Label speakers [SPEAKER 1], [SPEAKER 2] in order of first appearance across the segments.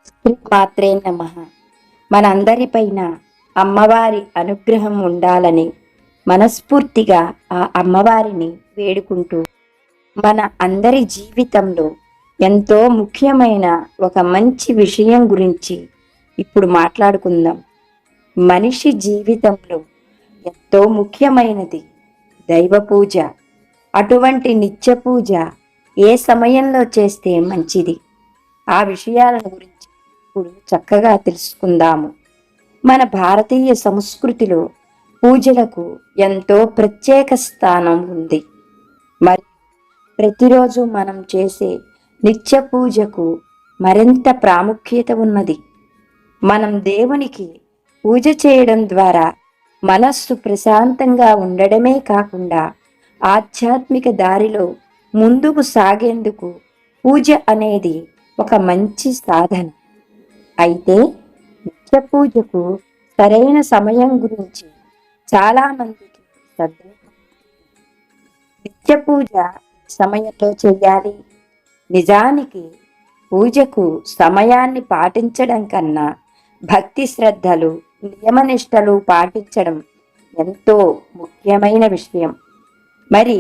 [SPEAKER 1] శ్రీమాత్రే నమః. మనందరిపైన అమ్మవారి అనుగ్రహం ఉండాలని మనస్ఫూర్తిగా ఆ అమ్మవారిని వేడుకుంటూ మన అందరి జీవితంలో ఎంతో ముఖ్యమైన ఒక మంచి విషయం గురించి ఇప్పుడు మాట్లాడుకుందాం. మనిషి జీవితంలో ఎంతో ముఖ్యమైనది దైవ పూజ. అటువంటి నిత్య పూజ ఏ సమయంలో చేస్తే మంచిది, ఆ విషయాలను గురించి ఇప్పుడు చక్కగా తెలుసుకుందాము. మన భారతీయ సంస్కృతిలో పూజలకు ఎంతో ప్రత్యేక స్థానం ఉంది. మరి ప్రతిరోజు మనం చేసే నిత్య పూజకు మరింత ప్రాముఖ్యత ఉన్నది. మనం దేవునికి పూజ చేయడం ద్వారా మనస్సు ప్రశాంతంగా ఉండడమే కాకుండా ఆధ్యాత్మిక దారిలో ముందుకు సాగేందుకు పూజ అనేది ఒక మంచి సాధన. అయితే నిత్య పూజకు సరైన సమయం గురించి చాలామందికి సందేహం. నిత్య పూజ సమయంలో చేయాలి. నిజానికి పూజకు సమయాన్ని పాటించడం కన్నా భక్తి శ్రద్ధలు, నియమనిష్టలు పాటించడం ఎంతో ముఖ్యమైన విషయం. మరి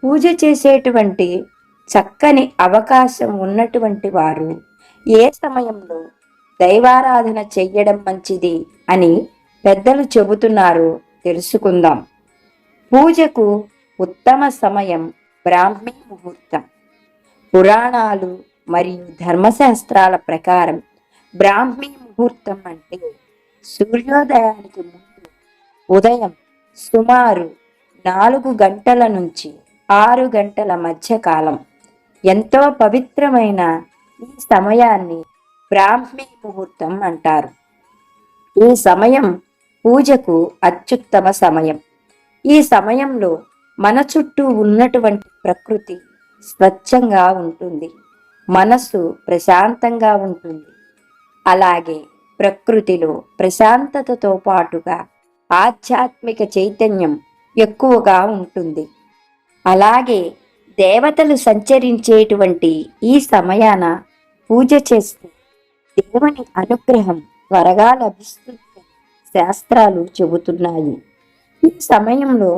[SPEAKER 1] పూజ చేసేటువంటి చక్కని అవకాశం ఉన్నటువంటి వారు ఏ సమయంలో దైవారాధన చెయ్యడం మంచిది అని పెద్దలు చెబుతున్నారో తెలుసుకుందాం. పూజకు ఉత్తమ సమయం బ్రాహ్మీ ముహూర్తం. పురాణాలు మరియు ధర్మశాస్త్రాల ప్రకారం బ్రాహ్మీ ముహూర్తం అంటే సూర్యోదయానికి ముందు ఉదయం సుమారు 4 గంటల నుంచి 6 గంటల మధ్య కాలం. ఎంతో పవిత్రమైన ఈ సమయాన్ని బ్రాహ్మీ ముహూర్తం అంటారు. ఈ సమయం పూజకు అత్యుత్తమ సమయం. ఈ సమయంలో మన చుట్టూ ఉన్నటువంటి ప్రకృతి స్వచ్ఛంగా ఉంటుంది, మనస్సు ప్రశాంతంగా ఉంటుంది. అలాగే ప్రకృతిలో ప్రశాంతతతో పాటుగా ఆధ్యాత్మిక చైతన్యం ఎక్కువగా ఉంటుంది. అలాగే దేవతలు సంచరించేటువంటి ఈ సమయాన పూజ చేస్తే దేవుని అనుగ్రహం త్వరగా లభిస్తుంది శాస్త్రాలు చెబుతున్నాయి. ఈ సమయంలో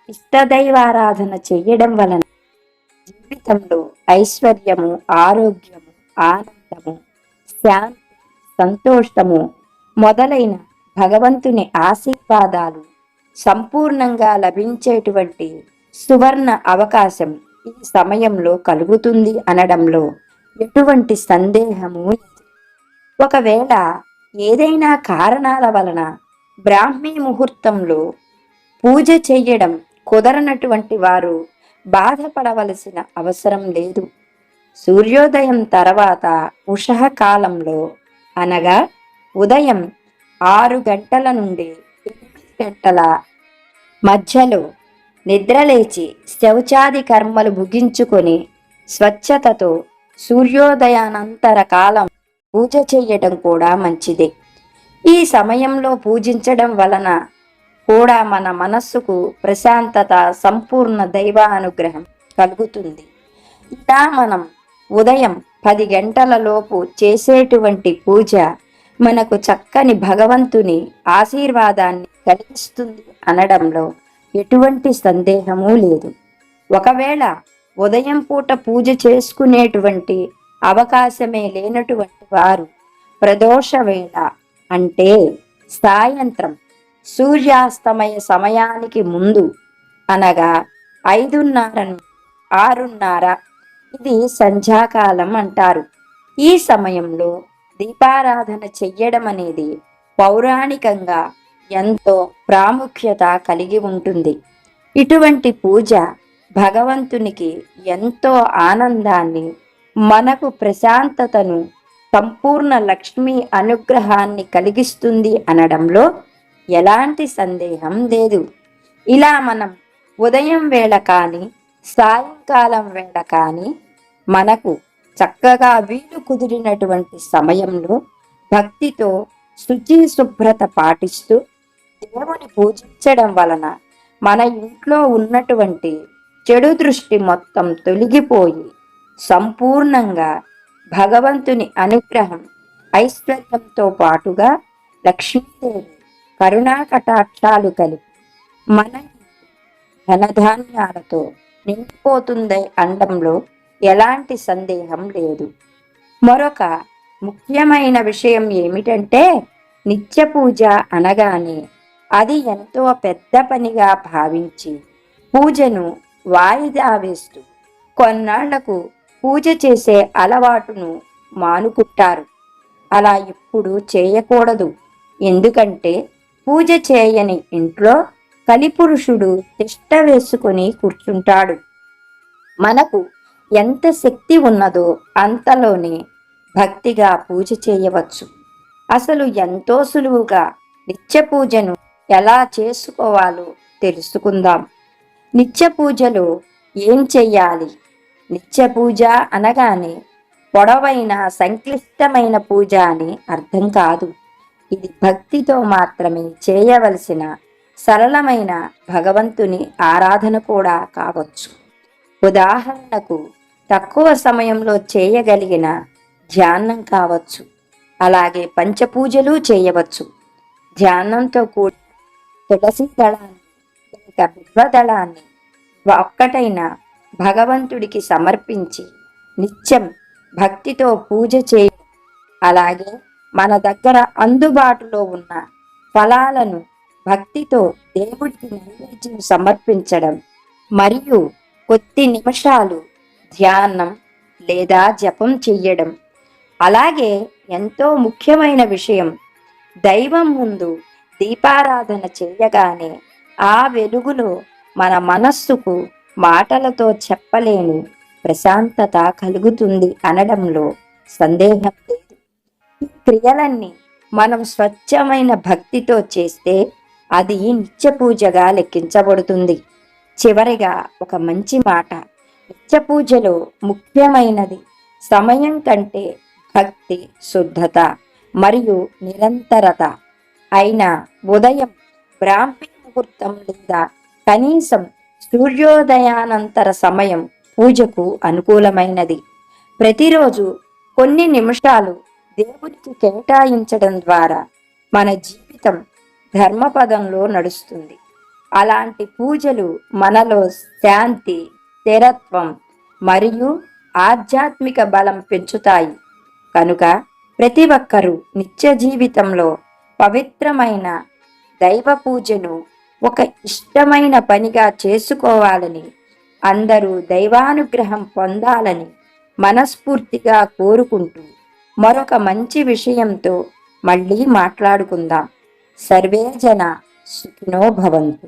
[SPEAKER 1] ఇష్టదైవారాధన చెయ్యడం వలన జీవితంలో ఐశ్వర్యము, ఆరోగ్యము, ఆనందము, శాంతి, సంతోషము మొదలైన భగవంతుని ఆశీర్వాదాలు సంపూర్ణంగా లభించేటువంటి సువర్ణ అవకాశం ఈ సమయంలో కలుగుతుంది అనడంలో ఎటువంటి సందేహము లేదు. ఒకవేళ ఏదైనా కారణాల వలన బ్రాహ్మీ ముహూర్తంలో పూజ చెయ్యడం కుదరనటువంటి వారు బాధపడవలసిన అవసరం లేదు. సూర్యోదయం తర్వాత ఉషః కాలంలో, అనగా ఉదయం 6 గంటల నుండి 8 గంటల మధ్యలో నిద్రలేచి శౌచాది కర్మలు ముగించుకొని స్వచ్ఛతతో సూర్యోదయానంతర కాలం పూజ చెయ్యడం కూడా మంచిదే. ఈ సమయంలో పూజించడం వలన కూడా మన మనస్సుకు ప్రశాంతత, సంపూర్ణ దైవానుగ్రహం కలుగుతుంది. ఇలా మనం ఉదయం 10 గంటల లోపు చేసేటువంటి పూజ మనకు చక్కని భగవంతుని ఆశీర్వాదాన్ని కలిగిస్తుంది అనడంలో ఎటువంటి సందేహము లేదు. ఒకవేళ ఉదయం పూట పూజ చేసుకునేటువంటి అవకాశమే లేనటువంటి వారు ప్రదోష వేళ అంటే సాయంత్రం సూర్యాస్తమయ సమయానికి ముందు, అనగా 5:30 నుండి 6:30, ఇది సంధ్యాకాలం అంటారు. ఈ సమయంలో దీపారాధన చెయ్యడం అనేది పౌరాణికంగా ఎంతో ప్రాముఖ్యత కలిగి ఉంటుంది. ఇటువంటి పూజ భగవంతునికి ఎంతో ఆనందాన్ని, మనకు ప్రశాంతతను, సంపూర్ణ లక్ష్మీ అనుగ్రహాన్ని కలిగిస్తుంది అనడంలో ఎలాంటి సందేహం లేదు. ఇలా మనం ఉదయం వేళ కానీ సాయంకాలం వేళ కానీ మనకు చక్కగా వీలు కుదిరినటువంటి సమయంలో భక్తితో శుచి శుభ్రత పాటిస్తూ దేవుని పూజించడం వలన మన ఇంట్లో ఉన్నటువంటి చెడు దృష్టి మొత్తం తొలగిపోయి సంపూర్ణంగా భగవంతుని అనుగ్రహం ఐశ్వర్యంతో పాటుగా లక్ష్మీదేవి కరుణా కటాక్షాలు కలిపి మన ధనధాన్యాలతో నిండిపోతుంది అనడంలో ఎలాంటి సందేహం లేదు. మరొక ముఖ్యమైన విషయం ఏమిటంటే, నిత్య పూజ అనగానే అది ఎంతో పెద్ద పనిగా భావించి పూజను వాయిదా వేస్తూ కొన్నాళ్లకు పూజ చేసే అలవాటును మానుకుంటారు. అలా ఇప్పుడు చేయకూడదు. ఎందుకంటే పూజ చేయని ఇంట్లో కలిపురుషుడు తిష్ట వేసుకొని కూర్చుంటాడు. మనకు ఎంత శక్తి ఉన్నదో అంతలోనే భక్తిగా పూజ చేయవచ్చు. అసలు ఎంతో సులువుగా నిత్య పూజను ఎలా చేసుకోవాలో తెలుసుకుందాం. నిత్య పూజలో ఏం చెయ్యాలి? నిత్య పూజ అనగానే పొడవైన సంక్లిష్టమైన పూజ అని అర్థం కాదు. ఇది భక్తితో మాత్రమే చేయవలసిన సరళమైన భగవంతుని ఆరాధన కూడా కావచ్చు. ఉదాహరణకు తక్కువ సమయంలో చేయగలిగిన ధ్యానం కావచ్చు. అలాగే పంచపూజలు చేయవచ్చు. ధ్యానంతో కూడి తులసి దళాన్ని లేక బిల్వదళాన్ని ఒక్కటైన భగవంతుడికి సమర్పించి నిత్యం భక్తితో పూజ చేయడం, అలాగే మన దగ్గర అందుబాటులో ఉన్న ఫలాలను భక్తితో దేవుడికి నైవేద్యం సమర్పించడం, మరియు కొద్ది నిమిషాలు ధ్యానం లేదా జపం చెయ్యడం. అలాగే ఎంతో ముఖ్యమైన విషయం, దైవం ముందు దీపారాధన చేయగానే ఆ వెలుగులో మన మనస్సుకు మాటలతో చెప్పలేని ప్రశాంతత కలుగుతుంది అనడంలో సందేహం లేదు. ఈ క్రియలన్నీ మనం స్వచ్ఛమైన భక్తితో చేస్తే అది నిత్య పూజగా లెక్కించబడుతుంది. చివరిగా ఒక మంచి మాట, నిత్య పూజలో ముఖ్యమైనది సమయం కంటే భక్తి, శుద్ధత మరియు నిరంతరత. అయినా ఉదయం బ్రాహ్మీ ముహూర్తం లేదా కనీసం సూర్యోదయానంతర సమయం పూజకు అనుకూలమైనది. ప్రతిరోజు కొన్ని నిమిషాలు దేవుడికి కేటాయించడం ద్వారా మన జీవితం ధర్మపదంలో నడుస్తుంది. అలాంటి పూజలు మనలో శాంతి, స్థిరత్వం మరియు ఆధ్యాత్మిక బలం పెంచుతాయి. కనుక ప్రతి ఒక్కరూ నిత్య జీవితంలో పవిత్రమైన దైవ పూజను ఒక ఇష్టమైన పనిగా చేసుకోవాలని, అందరూ దైవానుగ్రహం పొందాలని మనస్ఫూర్తిగా కోరుకుంటూ మరొక మంచి విషయంతో మళ్ళీ మాట్లాడుకుందాం. సర్వే జన సుఖినో భవంతు.